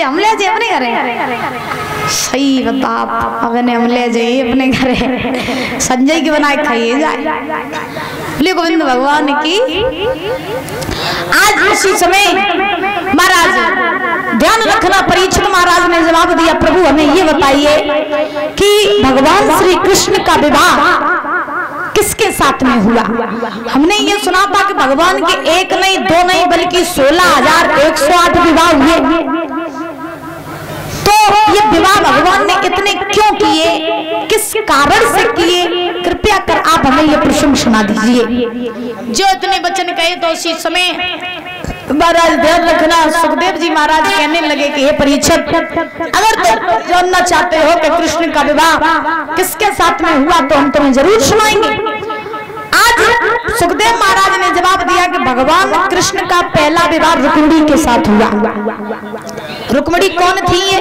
हम ले जाए अपने घरे। सही बता, अब हम ले जाइए अपने घरे, संजय की बनाए खाइए जाए। बोले गोविंद भगवान की। आज उसी समय महाराज ध्यान रखना, परीक्षित महाराज ने जवाब दिया, प्रभु हमें ये बताइए कि भगवान श्री कृष्ण का विवाह किसके साथ में हुआ। हमने ये सुना था कि भगवान के एक नहीं दो नहीं बल्कि 16,108 विवाह हुए। तो ये विवाह भगवान ने इतने क्यों किए, किस कारण से किए, कृपया कर आप हमें ये प्रश्न सुना दीजिए। जो इतने वचन कहे तो उसी समय महाराज ध्यान रखना, सुखदेव जी महाराज कहने लगे कि हे परीक्षित, अगर तुम जानना चाहते हो कि कृष्ण का विवाह किसके साथ में हुआ तो हम तुम्हें जरूर सुनाएंगे। आज सुखदेव महाराज ने जवाब दिया कि भगवान कृष्ण का पहला विवाह रुक्मिणी के साथ हुआ। रुक्मिणी कौन थी ये?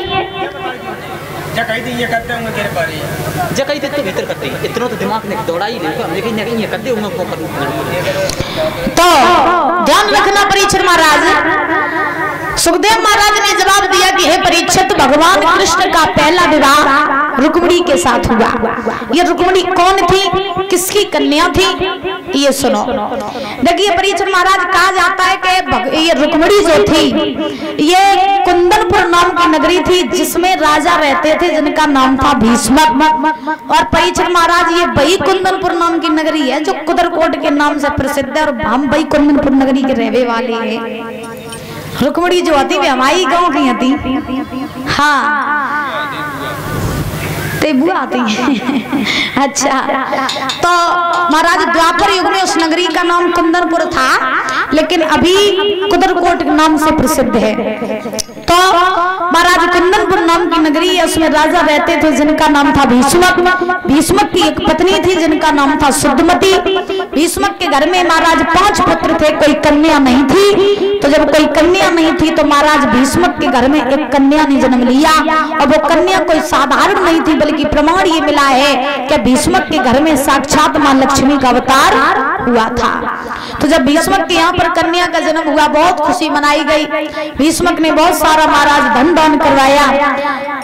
ये करते होंगे तेरे बारे जकई ते तो भीतर करते इतना तो दिमाग ने दौड़ा ही नहीं, लेकिन ये करते होंगे को कर। तो ध्यान रखना परीक्षित महाराज, सुखदेव महाराज ने जवाब दिया कि हे परीक्षित, भगवान कृष्ण का पहला विवाह रुक्मिणी के साथ हुआ। ये रुक्मिणी कौन थी, किसकी कन्या थी, ये सुनो। देखिए परीक्षित महाराज, कहा जाता है कि ये रुक्मिणी जो थी ये कुंदनपुर नाम की नगरी थी जिसमें राजा रहते थे जिनका नाम था भीष्मक। और परीक्षित महाराज ये वही कुंदनपुर नाम की नगरी है जो कुदरकोट के नाम से प्रसिद्ध है, और हम वही कुंदनपुर नगरी के रहने वाले हैं। रुक्मिणी जो आती वे हमारी गांव की आती, हाँ बुआ आती है। अच्छा, तो महाराज द्वापर युग में उस नगरी का नाम कुंदनपुर था, लेकिन अभी कुदरकोट के नाम से प्रसिद्ध है। तो महाराज कुंदनपुर नाम की नगरी है, उसमें राजा रहते थे जिनका नाम था भीष्मक। भीष्मक की एक पत्नी थी जिनका नाम था शुद्धमती। भीष्मक के घर में महाराज 5 पुत्र थे, कोई कन्या नहीं थी। तो जब कोई कन्या नहीं थी तो महाराज भीष्मक के घर में एक कन्या ने जन्म लिया, और वो कन्या कोई साधारण नहीं थी बल्कि प्रमाण ये मिला है कि भीष्मक के घर में साक्षात मां लक्ष्मी का अवतार हुआ था। तो जब भीष्मक के यहाँ पर कन्या का जन्म हुआ, बहुत खुशी मनाई गई। भीष्मक ने बहुत सारा महाराज धन दान करवाया।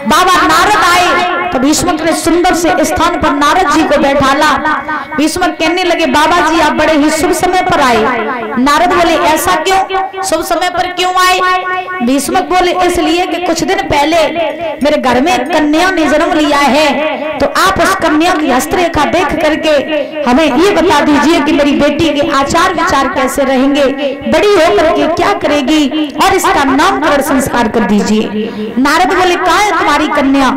बाबा नारद आए तो भीष्मक ने सुंदर से स्थान पर नारद जी को बैठाला। भीष्मक कहने लगे, बाबा जी आप बड़े ही शुभ समय पर आए। नारद बोले, ऐसा क्यों, शुभ समय पर क्यों आए? भीष्मक बोले, इसलिए कि कुछ दिन पहले मेरे घर में कन्या ने जन्म लिया है, तो आप उस कन्या की हस्तरेखा देख करके हमें ये बता दीजिए कि मेरी बेटी के आचार विचार कैसे रहेंगे, बड़ी होकर के क्या करेगी, और इसका नामकरण संस्कार कर दीजिए। नारद बोले, कहाँ है तुम्हारी कन्या,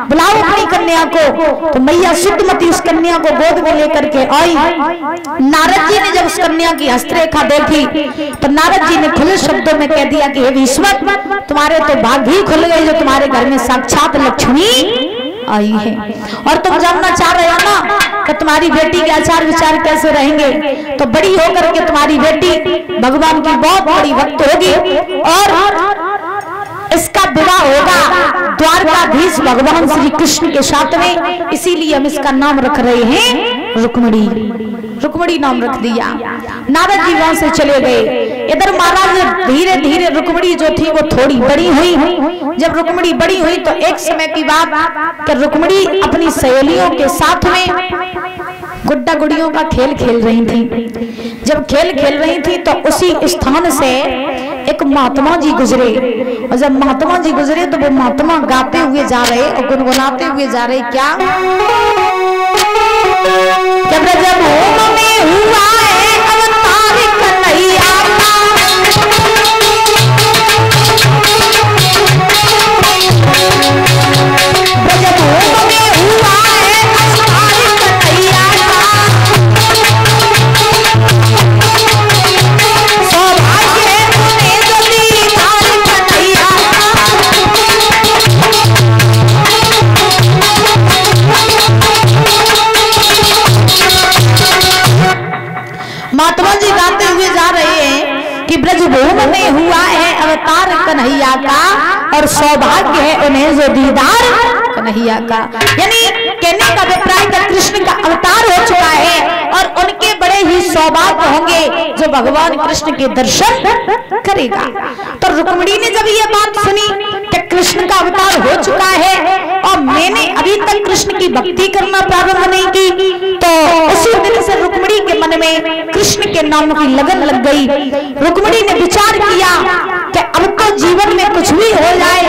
बुलाओ अपनी कन्या को। तो मैया शुद्धमती उस कन्या को गोद में लेकर के आई। नारद जी ने जब उस कन्या की हस्तरेखा देखी तो नारद जी ने खुले शब्दों में कह दिया कि हे भीष्मक, तुम्हारे तो भाग्य ही खुल गए जो तुम्हारे घर में साक्षात लक्ष्मी आई है। और तुम जानना चाह रहे हो ना कि तुम्हारी बेटी के आचार विचार कैसे रहेंगे, तो बड़ी होकर के तुम्हारी बेटी भगवान की बहुत बड़ी भक्त होगी, और इसका विवाह होगा द्वारकाधीश भगवान श्री कृष्ण के साथ में। इसीलिए हम इसका नाम रख रहे हैं रुक्मिणी। रुक्मिणी नाम रख दिया। नारद जी वहां से चले गए। इधर महाराज धीरे धीरे रुक्मिणी जो थी वो थोड़ी बड़ी हुई। जब रुक्मिणी बड़ी हुई तो एक समय की बात कि रुक्मिणी अपनी सहेलियों के साथ में गुड्डा गुड़ियों का खेल खेल रही थी। जब खेल खेल रही थी तो उसी स्थान से एक महात्मा जी गुजरे, और जब महात्मा जी गुजरे तो वो महात्मा गाते हुए जा रहे और गुनगुनाते हुए जा रहे, क्या ब्रजभूमि में हुआ है अवतार कन्हैया का, ब्रजभूमि में हुआ है अवतार कन्हैया का, सौभाग्य तूने जो दीदार कन्हैया महात्मा जी गाते हुए जा रहे हैं कि ब्रजभूमि में हुआ है अवतार कन्हैया का, और सौभाग्य है उन्हें जो दीदार कन्हैया का। यानी कहने का अभिप्राय का कृष्ण का अवतार हो चुका है, और उनके बड़े ही सौभाग्य होंगे जो भगवान कृष्ण के दर्शन करेगा। तो रुक्मिणी ने जब ये बात सुनी कि कृष्ण का अवतार हो चुका है और मैंने अभी तक कृष्ण की भक्ति करना प्रारंभ नहीं की, तो उसी दिन से रुक्मिणी के मन में कृष्ण के नाम की लगन लग गई। रुक्मिणी ने विचार किया कि अब तो जीवन में कुछ भी हो जाए,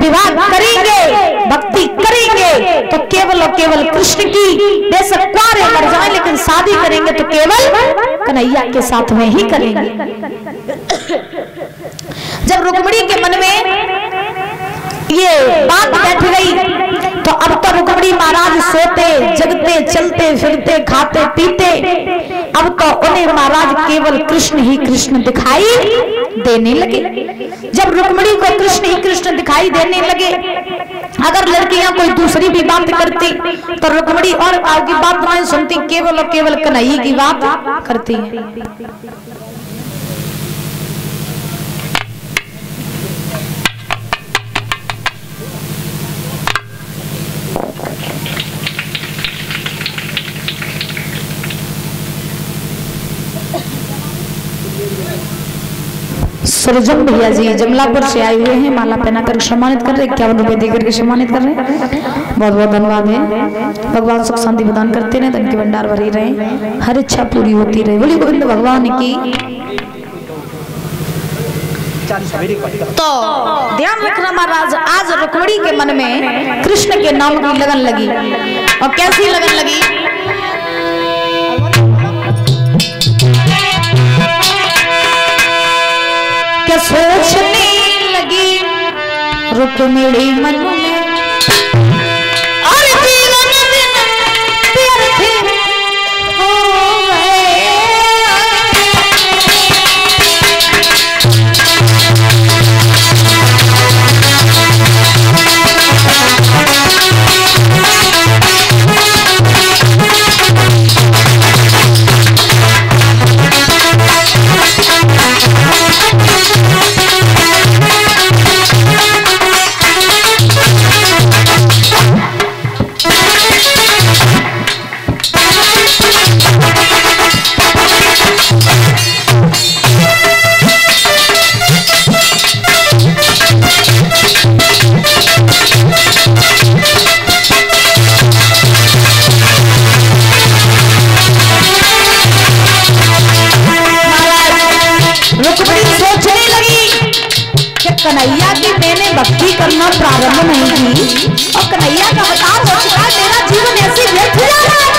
विवाह करेंगे, भक्ति करेंगे तो केवल और केवल कृष्ण की, बेशक कुंवारे मर जाए लेकिन शादी करेंगे तो केवल कन्हैया के साथ में ही करेंगे। जब रुक्मिणी के मन में ये बात बैठ गई तो अब तो रुक्मिणी महाराज सोते जगते चलते फिरते खाते पीते, अब तो उन्हें महाराज केवल कृष्ण ही कृष्ण दिखाई देने लगे। जब रुक्मिणी को कृष्ण ही कृष्ण दिखाई देने लगे, अगर लड़कियां कोई दूसरी भी बात करती तो रुक्मिणी और की बात नहीं सुनती, केवल और केवल कन्हैया की बात करती है। सुरजन भैया जी जमलापुर से आए हुए हैं, माला पहनाकर सम्मानित कर रहे, 51 रुपए देकर के सम्मानित कर रहे हैं। बहुत बहुत धन्यवाद है। भगवान सुख शांति प्रदान करते रहे, धन के भंडार भरी रहे, हर इच्छा पूरी होती रहे। बोली गोविंद भगवान की। तो ध्यान रखना महाराज, आज रुक्मिणी के मन में कृष्ण के नाम की लगन लगी। और कैसी लगन लगी? क्या सोचने लगी रुक्मिणी मन में, और जीवन व्यर्थ हो गए। कन्हैया की मैंने भक्ति करना प्रारंभ नहीं की और कन्हैया का अवतार हो चुका है, मेरा जीवन ऐसे व्यर्थ जा रहा है।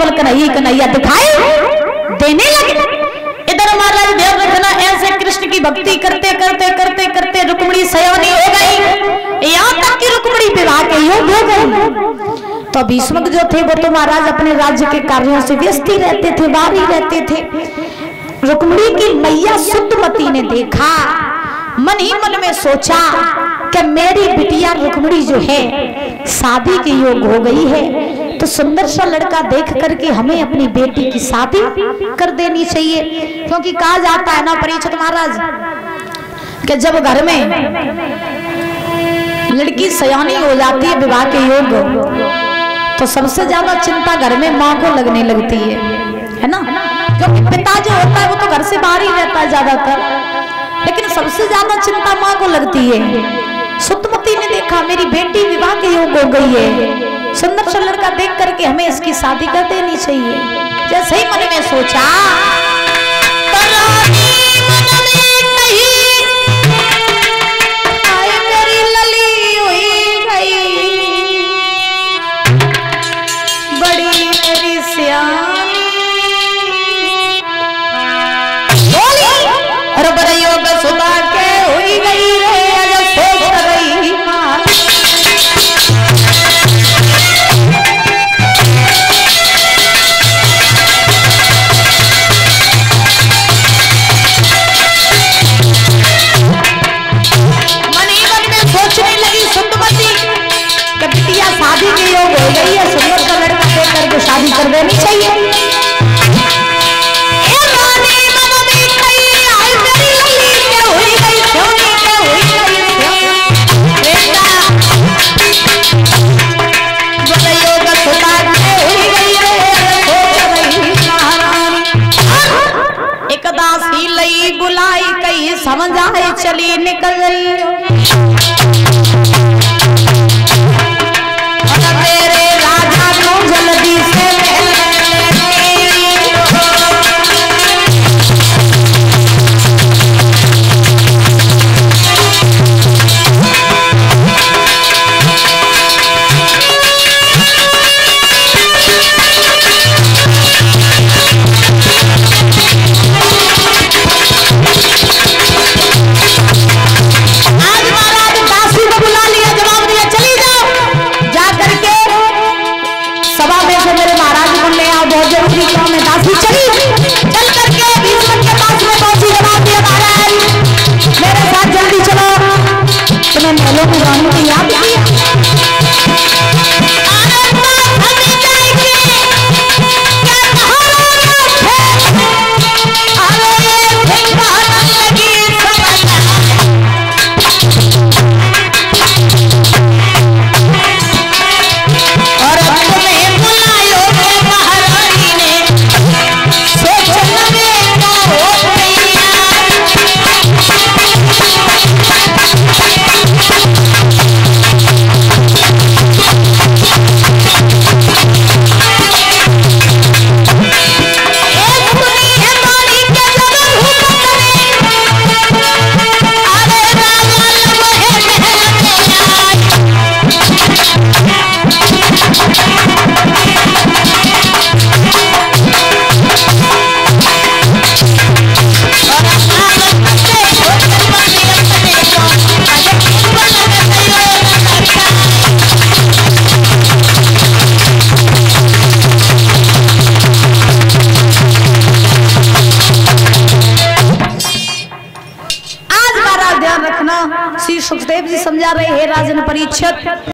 केवल कन्हैया कन्हैया दिखाई देने लगे। इधर महाराज ध्यान रखना, ऐसे कृष्ण की भक्ति करते करते करते करते रुक्मिणी सयानी हो गई, यहाँ तक कि रुक्मिणी विवाह के योग्य हो गई। तो भीष्मक जो थे वो तो महाराज अपने राज्य के कार्यों से व्यस्त ही रहते थे, बाहर ही रहते थे। रुक्मिणी की मैया सुतमती ने देखा, मन ही मन में सोचा कि मेरी बिटिया रुक्मिणी जो है शादी के योग हो गई है, तो सुंदर सा लड़का देख करके हमें अपनी बेटी की शादी कर देनी चाहिए। क्योंकि कहा जाता है ना परीक्षित महाराज कि जब घर में लड़की सयानी हो जाती है विवाह के योग, तो सबसे ज्यादा चिंता घर में माँ को लगने लगती है ना। क्योंकि पिता जो होता है वो तो घर से बाहर ही रहता है ज्यादातर, लेकिन सबसे ज्यादा चिंता माँ को लगती है। सुतमती ने देखा मेरी बेटी विवाह के योग हो गई है, सुंदर सा लड़का देख करके हमें इसकी शादी कर देनी चाहिए। जैसे ही मन में सोचा, मेरी लली हुई गई बड़ी मेरी सियानी, और बड़े योग सुधा के हुई गई रे, सोच रही माँ। शादी के योग हो गई है, सुंदर सा लड़का देख करके शादी कर देनी चाहिए। एक दासी लई बुलाई कई समझ आए चली निकल गई, जल्दी से महलों में रानी की याद श्री सुखदेव जी समझा रहे हैं राजन परीक्षित।